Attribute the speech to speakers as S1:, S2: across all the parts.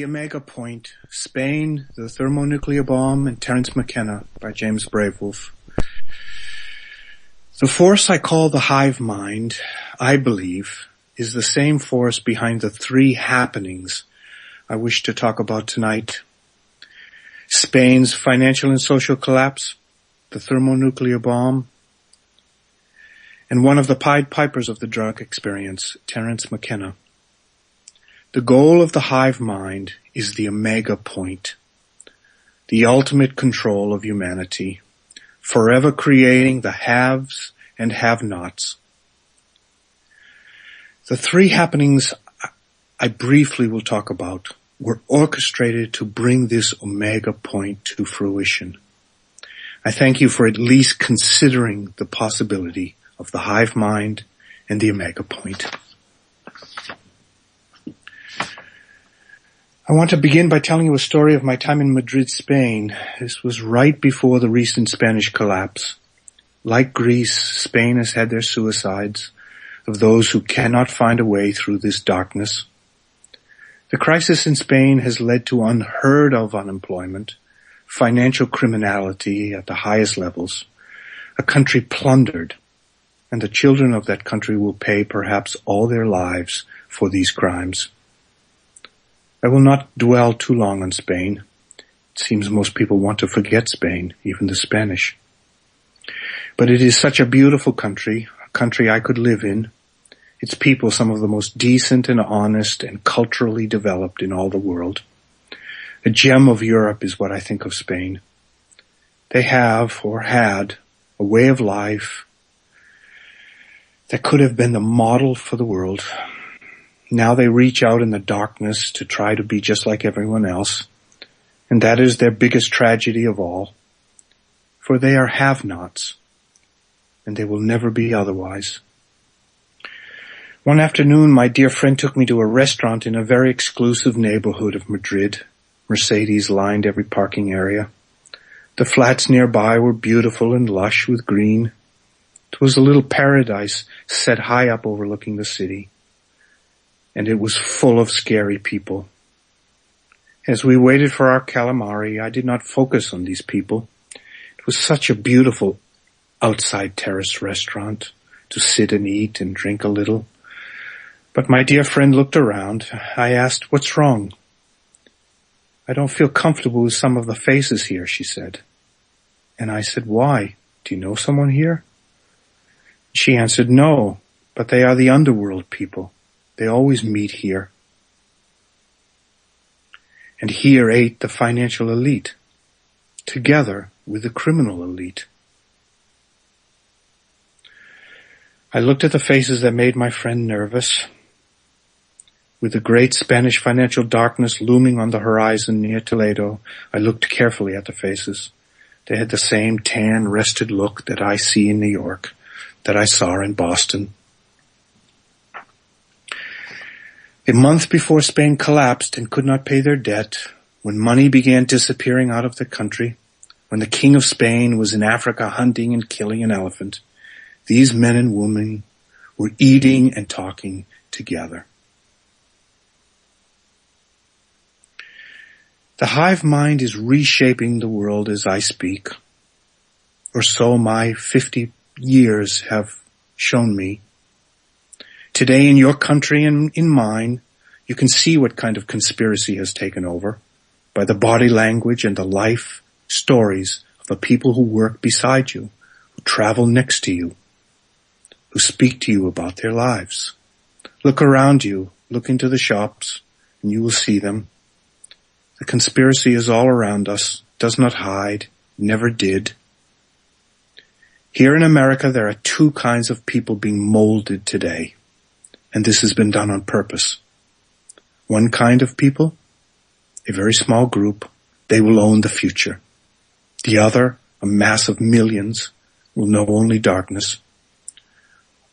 S1: The Omega Point, Spain, the Thermonuclear Bomb, and Terence McKenna by James BraveWolf. The force I call the hive-mind, I believe, is the same force behind the three happenings I wish to talk about tonight. Spain's financial and social collapse, the thermonuclear bomb, and one of the Pied Pipers of the drug experience, Terence McKenna. The goal of the hive mind is the Omega Point, the ultimate control of humanity, forever creating the haves and have-nots. The three happenings I briefly will talk about were orchestrated to bring this Omega Point to fruition. I thank you for at least considering the possibility of the hive mind and the Omega Point. I want to begin by telling you a story of my time in Madrid, Spain. This was right before the recent Spanish collapse. Like Greece, Spain has had their suicides of those who cannot find a way through this darkness. The crisis in Spain has led to unheard of unemployment, financial criminality at the highest levels, a country plundered, and the children of that country will pay perhaps all their lives for these crimes. I will not dwell too long on Spain. It seems most people want to forget Spain, even the Spanish. But it is such a beautiful country, a country I could live in. Its people some of the most decent and honest and culturally developed in all the world. A gem of Europe is what I think of Spain. They have, or had, a way of life that could have been the model for the world. Now they reach out in the darkness to try to be just like everyone else, and that is their biggest tragedy of all. For they are have-nots, and they will never be otherwise. One afternoon, my dear friend took me to a restaurant in a very exclusive neighborhood of Madrid. Mercedes lined every parking area. The flats nearby were beautiful and lush with green. It was a little paradise set high up overlooking the city. And it was full of scary people. As we waited for our calamari, I did not focus on these people. It was such a beautiful outside terrace restaurant to sit and eat and drink a little. But my dear friend looked around. I asked, "What's wrong?" "I don't feel comfortable with some of the faces here," she said. And I said, "Why? Do you know someone here?" She answered, "No, but they are the underworld people. They always meet here." And here ate the financial elite, together with the criminal elite. I looked at the faces that made my friend nervous. With the great Spanish financial darkness looming on the horizon near Toledo, I looked carefully at the faces. They had the same tan, rested look that I see in New York, that I saw in Boston. A month before Spain collapsed and could not pay their debt, when money began disappearing out of the country, when the king of Spain was in Africa hunting and killing an elephant, these men and women were eating and talking together. The hive mind is reshaping the world as I speak, or so my 50 years have shown me. Today in your country and in mine, you can see what kind of conspiracy has taken over by the body language and the life stories of the people who work beside you, who travel next to you, who speak to you about their lives. Look around you, look into the shops, and you will see them. The conspiracy is all around us, does not hide, never did. Here in America, there are two kinds of people being molded today. And this has been done on purpose. One kind of people, a very small group, they will own the future. The other, a mass of millions, will know only darkness.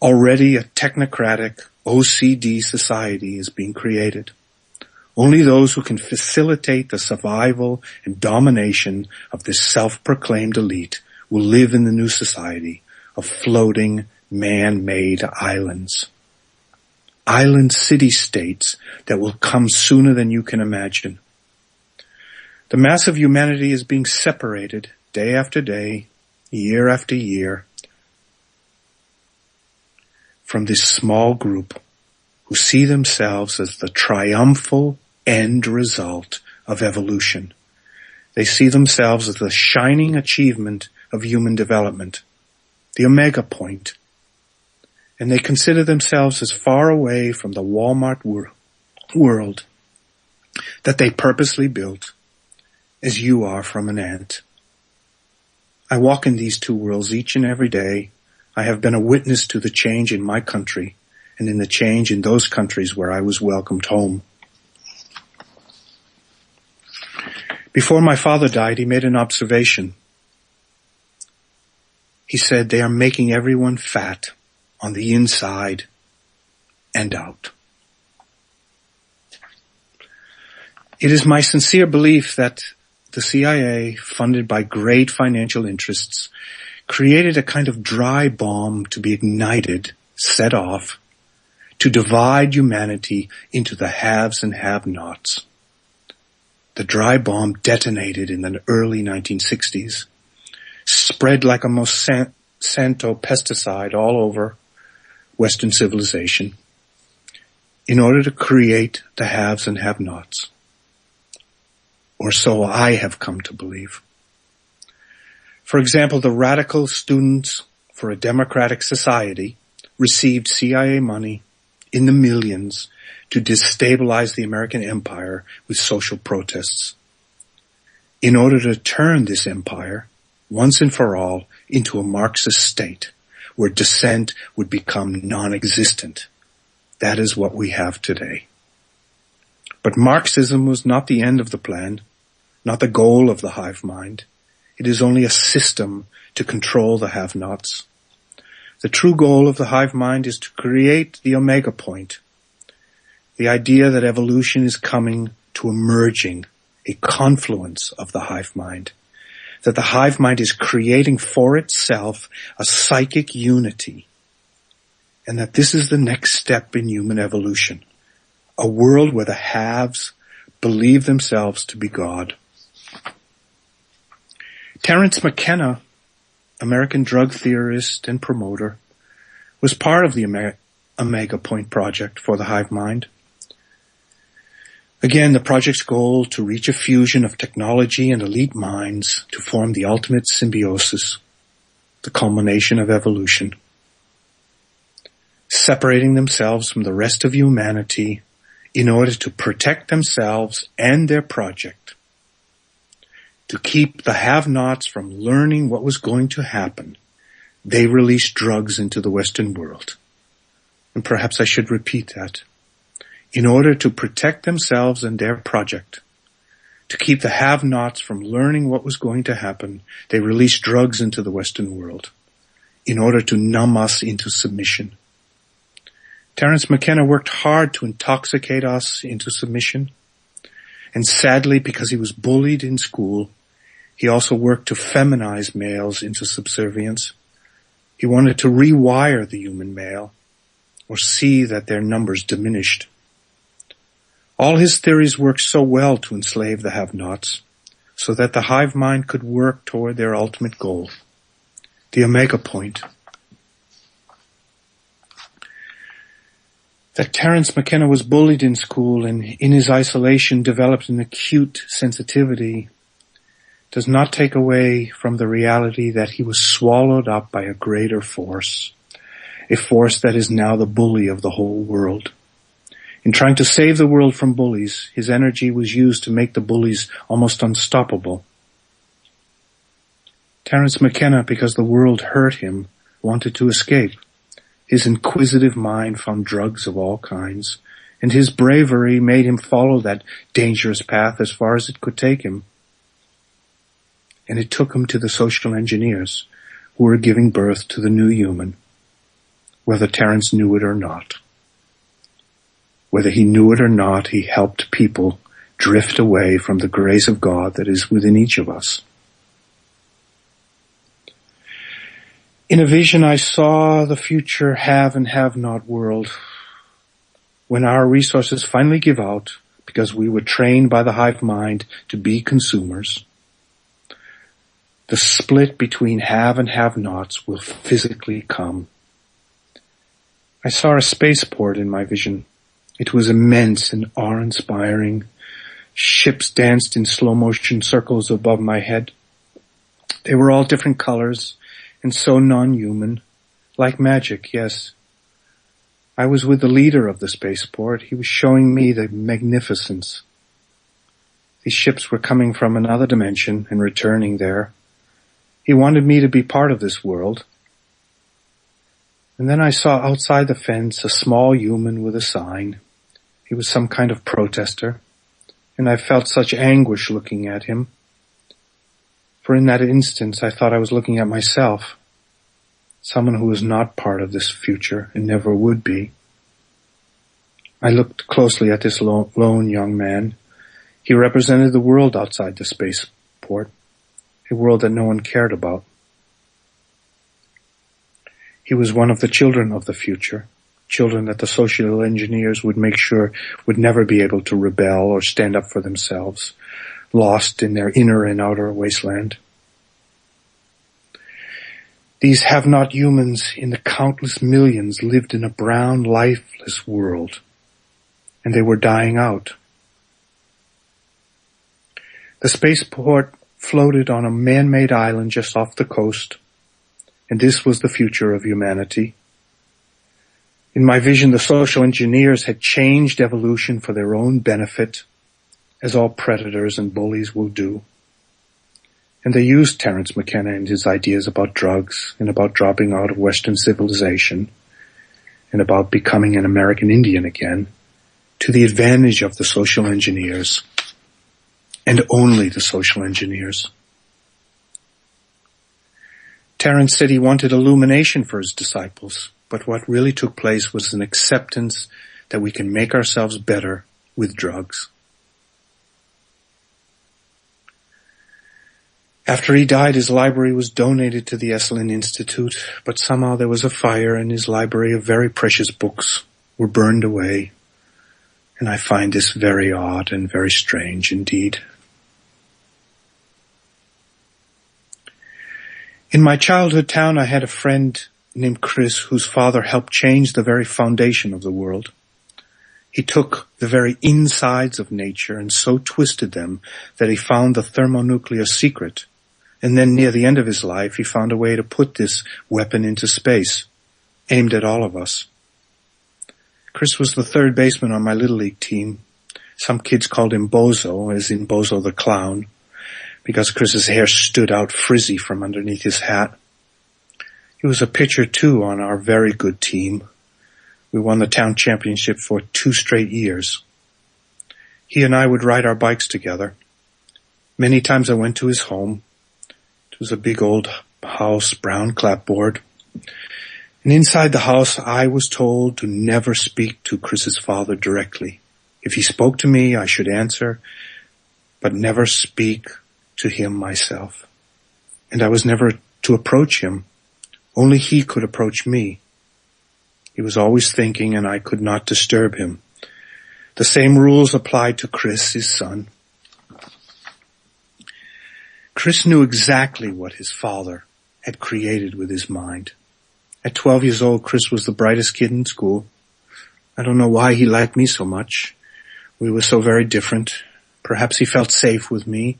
S1: Already a technocratic OCD society is being created. Only those who can facilitate the survival and domination of this self-proclaimed elite will live in the new society of floating, man-made islands. island city-states that will come sooner than you can imagine. The mass of humanity is being separated day after day, year after year, from this small group who see themselves as the triumphal end result of evolution. They see themselves as the shining achievement of human development, the omega point, and they consider themselves as far away from the Walmart world that they purposely built as you are from an ant. I walk in these two worlds each and every day. I have been a witness to the change in my country and in the change in those countries where I was welcomed home. Before my father died, he made an observation. He said, they are making everyone fat on the inside and out. It is my sincere belief that the CIA, funded by great financial interests, created a kind of dry bomb to be ignited, set off, to divide humanity into the haves and have-nots. The dry bomb detonated in the early 1960s, spread like a Monsanto pesticide all over Western civilization in order to create the haves and have-nots. Or so I have come to believe. For example, the Radical Students for a Democratic Society received CIA money in the millions to destabilize the American empire with social protests, in order to turn this empire, once and for all, into a Marxist state, where dissent would become non-existent. That is what we have today. But Marxism was not the end of the plan, not the goal of the hive mind. It is only a system to control the have-nots. The true goal of the hive mind is to create the omega point, the idea that evolution is coming to a merging, a confluence of the hive mind, that the hive mind is creating for itself a psychic unity, and that this is the next step in human evolution, a world where the haves believe themselves to be God. Terence McKenna, American drug theorist and promoter, was part of the Omega Point Project for the hive mind. Again, the project's goal to reach a fusion of technology and elite minds to form the ultimate symbiosis, the culmination of evolution, separating themselves from the rest of humanity in order to protect themselves and their project, to keep the have-nots from learning what was going to happen. They released drugs into the Western world. And perhaps I should repeat that. In order to protect themselves and their project, to keep the have-nots from learning what was going to happen, they released drugs into the Western world in order to numb us into submission. Terence McKenna worked hard to intoxicate us into submission. And sadly, because he was bullied in school, he also worked to feminize males into subservience. He wanted to rewire the human male, or see that their numbers diminished. All his theories worked so well to enslave the have-nots, so that the hive mind could work toward their ultimate goal, the omega point. That Terence McKenna was bullied in school and in his isolation developed an acute sensitivity does not take away from the reality that he was swallowed up by a greater force, a force that is now the bully of the whole world. In trying to save the world from bullies, his energy was used to make the bullies almost unstoppable. Terence McKenna, because the world hurt him, wanted to escape. His inquisitive mind found drugs of all kinds, and his bravery made him follow that dangerous path as far as it could take him. And it took him to the social engineers who were giving birth to the new human, whether Terence knew it or not. Whether he knew it or not, he helped people drift away from the grace of God that is within each of us. In a vision, I saw the future have and have not world. when our resources finally give out because we were trained by the hive mind to be consumers, the split between have and have-nots will physically come. I saw a spaceport in my vision. It was immense and awe-inspiring. Ships danced in slow-motion circles above my head. They were all different colors and so non-human. Like magic, yes. I was with the leader of the spaceport. He was showing me the magnificence. These ships were coming from another dimension and returning there. He wanted me to be part of this world. And then I saw outside the fence a small human with a sign. He was some kind of protester, and I felt such anguish looking at him. For in that instant I thought I was looking at myself, someone who was not part of this future and never would be. I looked closely at this lone young man. He represented the world outside the spaceport, a world that no one cared about. He was one of the children of the future, children that the social engineers would make sure would never be able to rebel or stand up for themselves, lost in their inner and outer wasteland. These have-not humans in the countless millions lived in a brown, lifeless world, and they were dying out. The spaceport floated on a man-made island just off the coast, and this was the future of humanity. In my vision, the social engineers had changed evolution for their own benefit, as all predators and bullies will do. And they used Terence McKenna and his ideas about drugs and about dropping out of Western civilization and about becoming an American Indian again to the advantage of the social engineers, and only the social engineers. Terence said he wanted illumination for his disciples, but what really took place was an acceptance that we can make ourselves better with drugs. After he died, his library was donated to the Esalen Institute, but somehow there was a fire and his library of very precious books were burned away. And I find this very odd and very strange indeed. In my childhood town, I had a friend named Chris whose father helped change the very foundation of the world. He took the very insides of nature and so twisted them that he found the thermonuclear secret. And then near the end of his life, he found a way to put this weapon into space, aimed at all of us. Chris was the third baseman on my Little League team. Some kids called him Bozo, as in Bozo the Clown, because Chris's hair stood out frizzy from underneath his hat. He was a pitcher, too, on our very good team. We won the town championship for 2 straight years. He and I would ride our bikes together. Many times I went to his home. It was a big old house, brown clapboard. And inside the house, I was told to never speak to Chris's father directly. If he spoke to me, I should answer, but never speak to him myself. And I was never to approach him. Only he could approach me. He was always thinking, and I could not disturb him. The same rules applied to Chris, his son. Chris knew exactly what his father had created with his mind. At 12 years old, Chris was the brightest kid in school. I don't know why he liked me so much. We were so very different. Perhaps he felt safe with me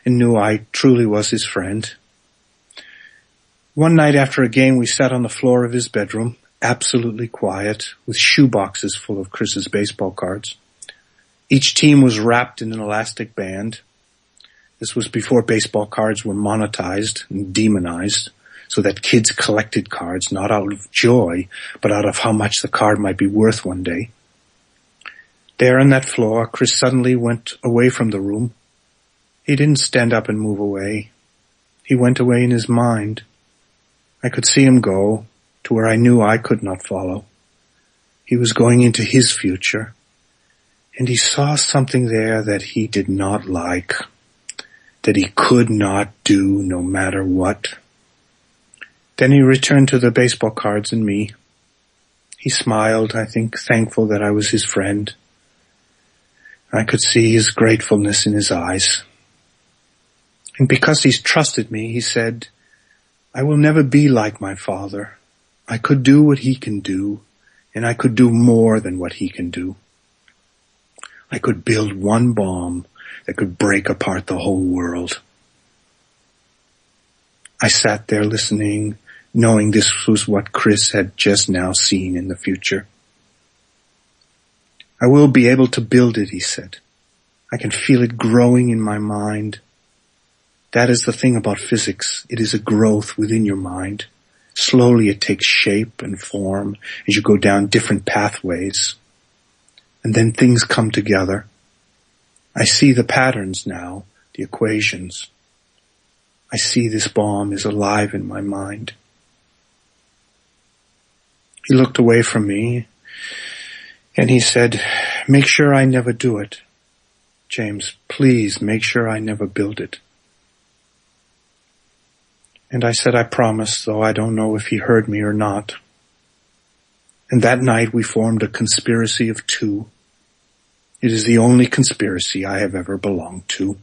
S1: and knew I truly was his friend. One night after a game, we sat on the floor of his bedroom, absolutely quiet, with shoeboxes full of Chris's baseball cards. Each team was wrapped in an elastic band. This was before baseball cards were monetized and demonized, so that kids collected cards not out of joy, but out of how much the card might be worth one day. There on that floor, Chris suddenly went away from the room. He didn't stand up and move away. He went away in his mind. I could see him go to where I knew I could not follow. He was going into his future, and he saw something there that he did not like, that he could not do no matter what. Then he returned to the baseball cards and me. He smiled, I think, thankful that I was his friend. I could see his gratefulness in his eyes. And because he's trusted me, he said, I will never be like my father. I could do what he can do, and I could do more than what he can do. I could build one bomb that could break apart the whole world. I sat there listening, knowing this was what Chris had just now seen in the future. I will be able to build it, he said. I can feel it growing in my mind. That is the thing about physics. It is a growth within your mind. Slowly it takes shape and form as you go down different pathways. And then things come together. I see the patterns now, the equations. I see this bomb is alive in my mind. He looked away from me and he said, make sure I never do it. James, please make sure I never build it. And I said, I promise, though I don't know if he heard me or not. And that night we formed a conspiracy of two. It is the only conspiracy I have ever belonged to,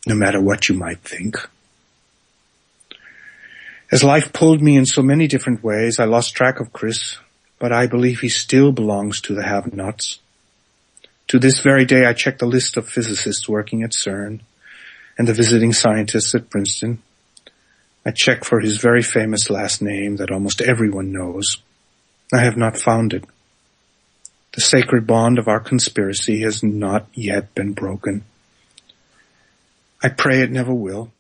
S1: no matter what you might think. As life pulled me in so many different ways, I lost track of Chris, but I believe he still belongs to the have-nots. To this very day, I check the list of physicists working at CERN and the visiting scientists at Princeton. I check for his very famous last name that almost everyone knows. I have not found it. The sacred bond of our conspiracy has not yet been broken. I pray it never will.